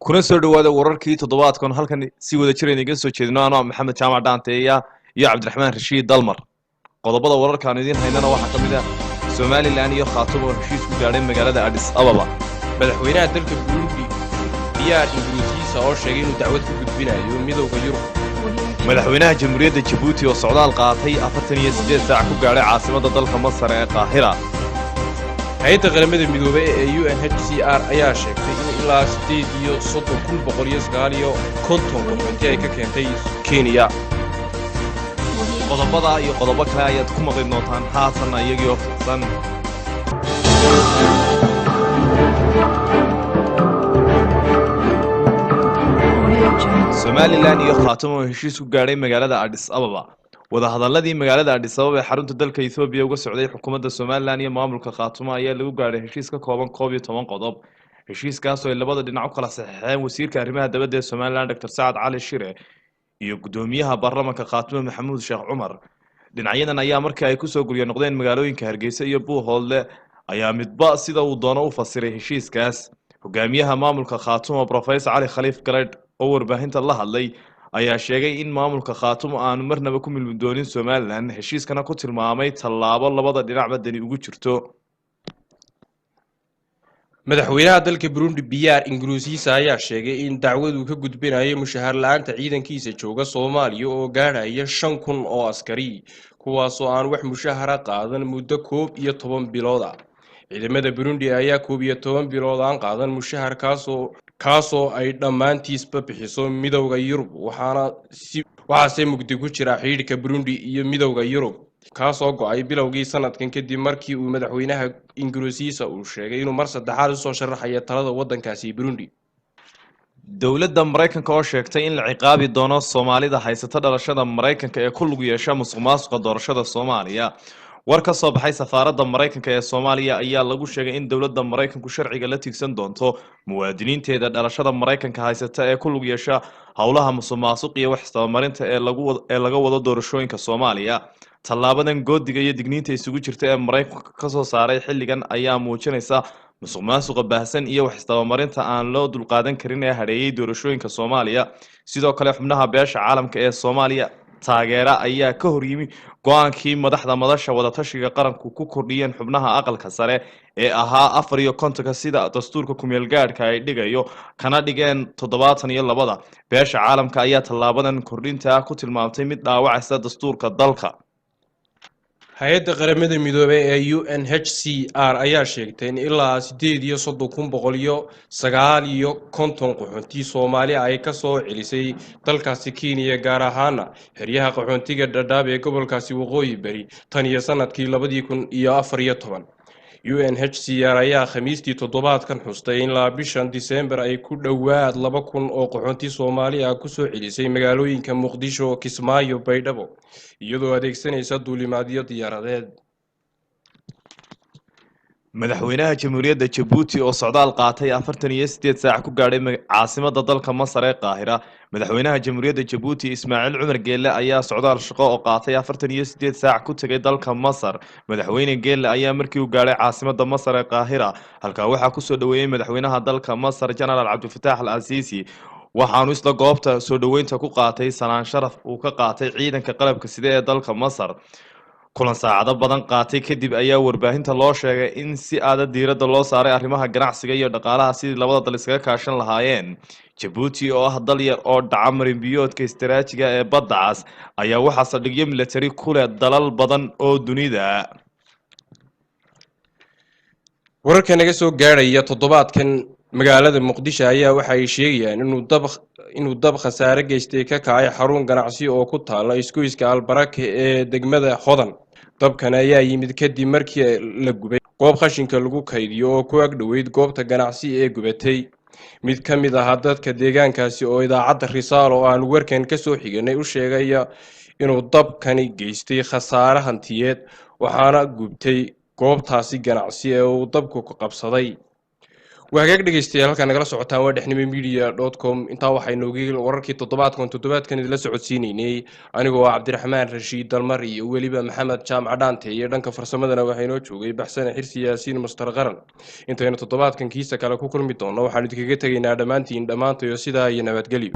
kuna soo dhawaada wararkii toddobaadkan halkan si wada jir idinka soo jeedino anoo maxamed jaamac dhaanteeya iyo cabdiraxmaan rashiid dalmar qodobada wararkaan idin haynana waxaa ka mid ah Somaliland iyo Khartoum oo heshiis ku gaadhay magaalada Addis Ababa madaxweynaha dalka Burundi Pierre Nkurunziza oo sheegay inuu dacwad ku gudbinayo midowga Yurub madaxweynaha jamhuuriyadda Djibouti oo socdaal qaatay 48 saac ku gaadhay caasimadda dalka Masar ee Qaahira hay'adda qaramada midoobay ee UNHCR ayaa sheegtay in ilaa 8,109 qaxoonti ay ka keentay Kenya qodobada iyo qodobo kale ayaad ku maqli doontaan haatan iyagoo fidsan Somaliland iyo Khartoum oo heshiis ku gaadhay magaalada Addis Ababa wadahadaladii magaalada Addis Ababa ee xarunta dalka Ethiopia uga socday xukuumadda Somaliland iyo maamulka Khartoum ayaa lagu gaadhay heshiis ka kooban 11 qodob heshiiskaas oo labada dhinac u kala saxeexeen wasiirka arrimaha dibadda ee Somaliland Dr. Saad Ali Shire iyo gudoomiyaha baarlamaanka Khartoum Maxamuud Sheekh Cumar dhinacyadan ayaa markii ay ku soo guryo noqdeen magaalooyinka Hargeysa iyo Buuhoodle ayaa midba sida uu doono u fasiray heshiiskaas hogaamiyaha maamulka Khartoum Professor Ali Khalifa Galeed oo warbaahinta la hadlay ayaa sheegay in maamulka Khartoum aanu marnaba ku milmi doonin Somaliland heshiiskana ku tilmaamay tallaabo labada dhinacba dani ugu jirto madaxweynaha dalka Burundi Pierre Nkurunziza ayaa sheegay in dacwadu ka gudbinayo mushahar la'aanta ciidankiisa jooga Soomaaliya oo gaaraya 5,000 oo askari kuwaas oo aan wax mushahar qaadan muddo 11 bilood ah ciidamada Burundi ayaa 11 bilood aan qaadan mushahar kaasoo ay dhammaantiisba bixiso midowga Yurub waxaase mugdi ku jira xiriirka Burundi iyo midowga Yurub kaasoo go'ay bilowgii sanadkan kadib markii uu madaxweynaha Nkurunziza uu sheegay inuu mar saddexaad soo sharaxayo talada wadankaasi Burundi dowladda Mareykanka oo sheegtay in la ciqaabi doono Soomaalida haysata dhalashada Mareykanka ee ku lug yeesha musuqmaasuqa doorashada Soomaaliya war ka soo baxay safaaradda Mareykanka ee Soomaaliya ayaa lagu sheegay in dowladda Mareykanku sharciga la tigsan doonto muwaadiniinteeda dhalashada Mareykanka haysata ee ku lug yeesha hawlaha musuqmaasuq iyo wax isdabamarinta ee laga wado doorashooyinka Soomaaliya tallaabadan goodiga iyo digniinta isugu jirta ee Mareykanka ka soo saaray xilligan ayaa muujinaysa musuqmaasuqa baahsan iyo wax isdabamarinta aan loo dulqaadan karin ee hareeyay doorashooyinka Soomaaliya sidoo kale xubnaha beesha caalamka ee Soomaaliya taageera ayaa ka hor yimi go'aankii madaxda madasha wada tashiga qaranku ku kordhiyeen xubnaha aqalka sare ee ahaa 54 sida dastuurka kumeel gaadhka ay dhigayo kana dhigeen 72 beesha caalamka ayaa tallaabadan kordhinta ku tilmaamtay mid dhaawacaysa dastuurka dalka hay'adda qaramada midoobay ee UNHCR ayaa sheegtay in ilaa 8,109 qaxoonti Soomaali ay ka soo celisay dalkaasi Kenya gaar ahaan xeryaha qaxoontiga Dadaab ee gobolkaasi Waqooyi Bari tan iyo sanadkii 2014 UNHCR ayaa khamiistii toddobaadkan xustay in bishan December ay ku dhawaad 2,000 oo qaxoonti Soomaali ah ku soo celisay magaalooyinka Muqdisho, Kismaayo, Baydhabo iyadoo adeegsanaysa duulimaadyo diyaaradeed madaxweynaha jamhuuriyadda Djibouti oo socdaal qaatay 48 saac ku gaadhay caasimadda dalka Masar ee Qaahira madaxweynaha jamhuuriyadda Djibouti Ismaaciil Cumar Geelle ayaa socdaal shaqo oo qaatay 48 saac ku tagay dalka Masar madaxweyne Geelle ayaa markii uu gaadhay caasimadda Masar ee Qaahira halka waxa ku soo dhaweeyay madaxweynaha dalka Masar General Abdel Fattah al-Sisi waxaanu isla goobta soo dhaweynta ku qaatay salaan sharaf uu ka qaatay ciidanka qalabka sida ee dalka Masar kulan saacado badan qaatay kadib ayaa warbaahinta loo sheegay in si aad diiradda loo saaray arrimaha ganacsiga iyo dhaqaalaha sidii labada dal iskaga kaashan lahaayeen Djibouti oo ah dal yar oo dhaca marin biyoodka istiraatijiga ee badda cas ayaa waxa saldhigyo military ku leh dalal badan oo dunida wararka naga soo gaaraya toddobaadkan magaalada Muqdisho ayaa waxa ay sheegayaan inuu dab khasaare geystay ka kacay xarun ganacsi oo ku taala isgoyska Albaraka ee degmada Hodan dabkan ayaa yimid kadib markii la gubay goob khashinka lagu kaydiyo oo ku ag dhaweyd goobta ganacsi ee gubatay mid ka mid ah dadka deegaankaasi oo idaacadda Risaalo oo aan warkan ka soo xiganay u sheegay inuu dabkani geystay khasaare hantiyeed waxaana gubtay goobtaasi ganacsi ee uu dabku ku qabsaday وهاجاك dhageystayaal halka nagala socotaan waa dhexnimo.media.com inta waxay noogi wararkii toddobaadkan idila socodsiinaynay anigoo ah Cabdiraxmaan Rashiid Dalmar iyo waliba Maxamed Jaamac Dhaante iyo dhanka farsamadana waxay noo joogay Baxsan Xirsi Yaasiin Mastar Qaran intayna toddobaadkan kiisa kale ku kulmi doono waxaan idinkaga tagaynaa dhamaantiin dhamaantood sidaa iyo nabadgelyo